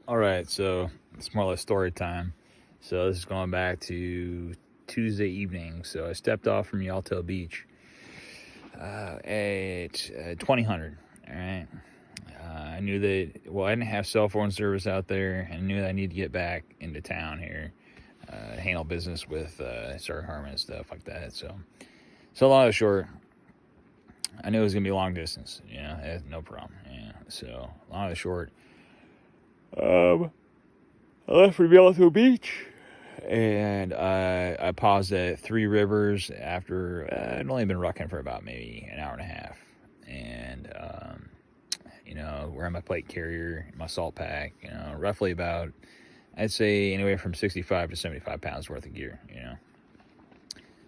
All right, so it's more or less story time. So this is going back to Tuesday evening. So I stepped off from Rialto Beach at 2000. All right. I knew that, well, I didn't have cell phone service out there, and I knew that I needed to get back into town here, handle business with Sir Harmon and stuff like that. So long and short, I knew it was going to be a long distance, no problem. Yeah. So long and short, I left for Rialto Beach, and I paused at Three Rivers after I'd only been rucking for about maybe an hour and a half, and wearing my plate carrier, my salt pack, roughly about, I'd say anywhere from 65 to 75 pounds worth of gear.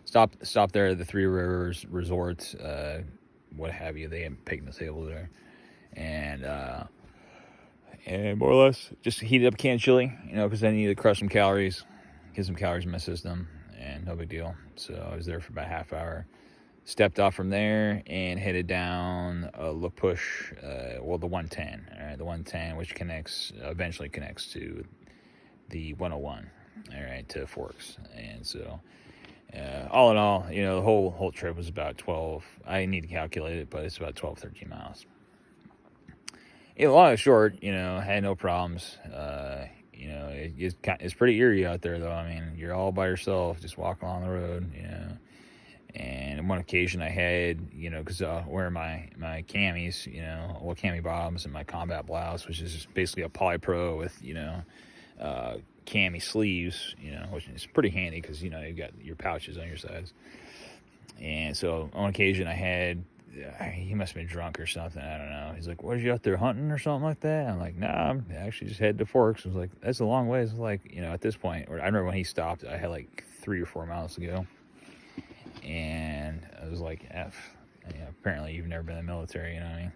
Stop there at the Three Rivers Resort, what have you. They had picnic table there, and more or less just heated up a can of chili, because I needed to crush some calories, get some calories in my system, and no big deal. So I was there for about a half hour. Stepped off from there and headed down La Push, the 110, all right, the 110, which eventually connects to the 101, all right, to Forks. And so, all in all, the whole trip was about 12. I need to calculate it, but it's about 12, 13 miles. Long and short, had no problems. It's pretty eerie out there, though. I mean, you're all by yourself, just walking along the road, And on one occasion I had, because wearing my camis, cami bottoms and my combat blouse, which is basically a polypro with, cami sleeves, which is pretty handy because, you've got your pouches on your sides. And so on occasion I had, he must have been drunk or something, I don't know. He's like, "What, are you out there hunting or something like that?" I'm like, "Nah, I'm actually just headed to Forks." I was like, "That's a long ways." Like, at this point, I remember when he stopped, I had like 3 or 4 miles to go. And I was like, apparently you've never been in the military, what I mean?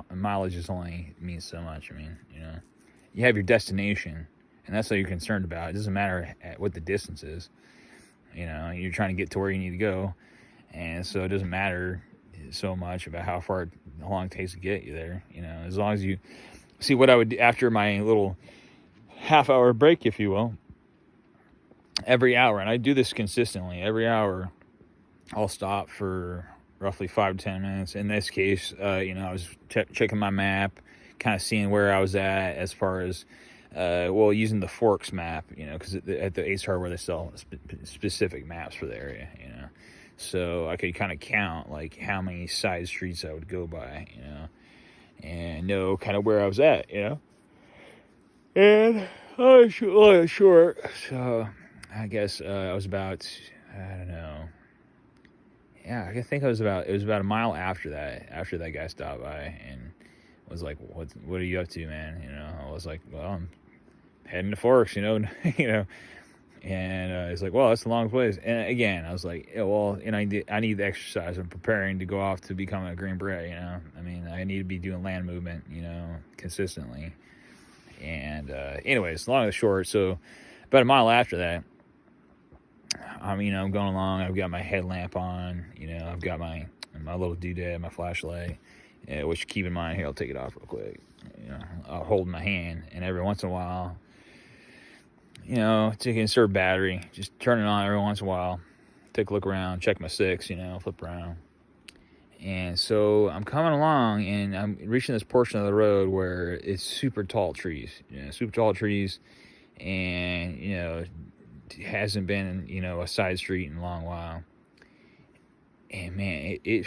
The mileage just only means so much. I mean, you have your destination, and that's all you're concerned about. It doesn't matter what the distance is. You're trying to get to where you need to go, and so it doesn't matter so much about how long it takes to get you there. As long as you see what I would do after my little half-hour break, if you will. Every hour, and I do this consistently, every hour I'll stop for roughly 5 to 10 minutes. In this case, I was checking my map, kind of seeing where I was at as far as, using the Forks map, because at the Ace Hardware they sell specific maps for the area, So I could kind of count, like, how many side streets I would go by, and know kind of where I was at, And short, so I guess I was about, I don't know. Yeah, I think it was about a mile after that guy stopped by and was like, what are you up to, man? I was like, well, I'm heading to Forks, and he's like, well, that's a long place. And again, I was like, yeah, well, I need the exercise. I'm preparing to go off to become a Green Beret, I mean, I need to be doing land movement, consistently. And anyways, long and short, so about a mile after that, I'm going along. I've got my headlamp on. I've got my little doodad, my flashlight. Which, keep in mind, here, I'll take it off real quick. I'll hold in my hand, and every once in a while, take an insert battery, just turn it on every once in a while. Take a look around, check my 6, flip around. And so I'm coming along, and I'm reaching this portion of the road where it's super tall trees. And it hasn't been, a side street in a long while. And man, it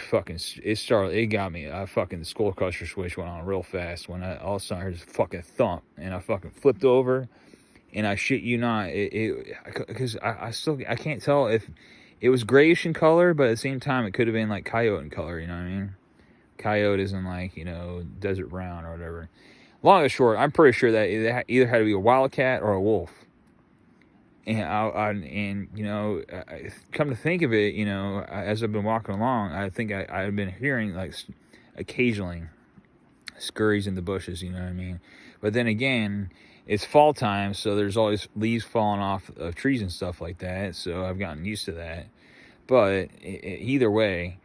got me. The skull crusher switch went on real fast when all of a sudden I heard this fucking thump, and I fucking flipped over, and I shit you not, because I can't tell if it was grayish in color, but at the same time it could have been like coyote in color, you know what I mean? Coyote isn't like, desert brown or whatever. Long and short, I'm pretty sure that it either had to be a wildcat or a wolf. And come to think of it, as I've been walking along, I think I've been hearing, like, occasionally scurries in the bushes, you know what I mean? But then again, it's fall time, so there's always leaves falling off of trees and stuff like that, so I've gotten used to that. But either way,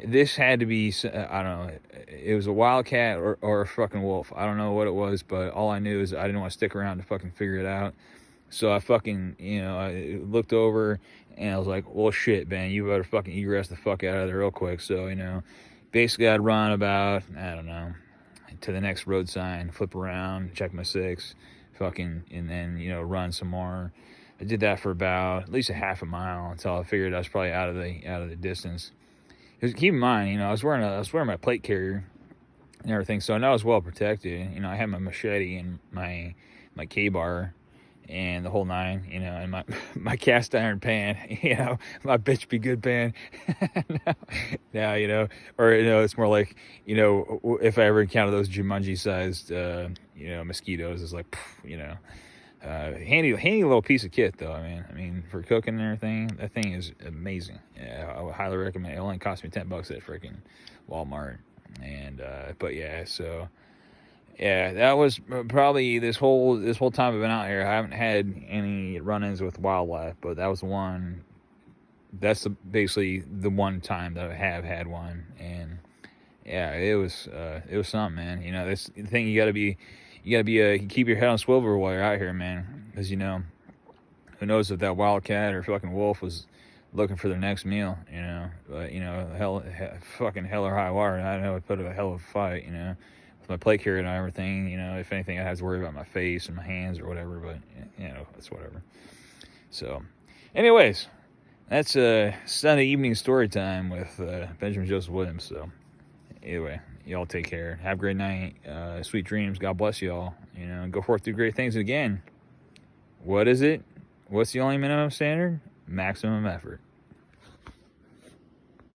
This had to be, I don't know, it was a wildcat or a fucking wolf. I don't know what it was, but all I knew is I didn't want to stick around to fucking figure it out. So I fucking, I looked over and I was like, well, shit, man, you better fucking egress the fuck out of there real quick. So, basically I'd run about, I don't know, to the next road sign, flip around, check my six, fucking, and then, run some more. I did that for about at least a half a mile until I figured I was probably out of the distance. Because keep in mind, I was wearing my plate carrier and everything, so I know I was well protected. I had my machete and my K-bar and the whole nine, and my cast iron pan, my bitch be good pan. now, or it's more like, if I ever encounter those Jumanji sized, mosquitoes, it's like, handy little piece of kit though. I mean for cooking and everything, that thing is amazing. Yeah, I would highly recommend it. It only cost me $10 at freaking Walmart. And but yeah, so yeah, that was probably this whole time I've been out here, I haven't had any run-ins with wildlife, but that was the one. That's basically the one time that I have had one. And yeah, it was something, man. That's the thing. You gotta be keep your head on swivel while you're out here, man. Because who knows if that wildcat or fucking wolf was looking for their next meal, But fucking hell or high water, I know I'd put up a hell of a fight, with my plate carrier and everything. If anything, I have to worry about my face and my hands or whatever. But it's whatever. So, anyways, that's a Sunday evening story time with Benjamin Joseph Williams. So, anyway, y'all take care. Have a great night. Sweet dreams. God bless y'all. Go forth, do great things. And again, what is it? What's the only minimum standard? Maximum effort.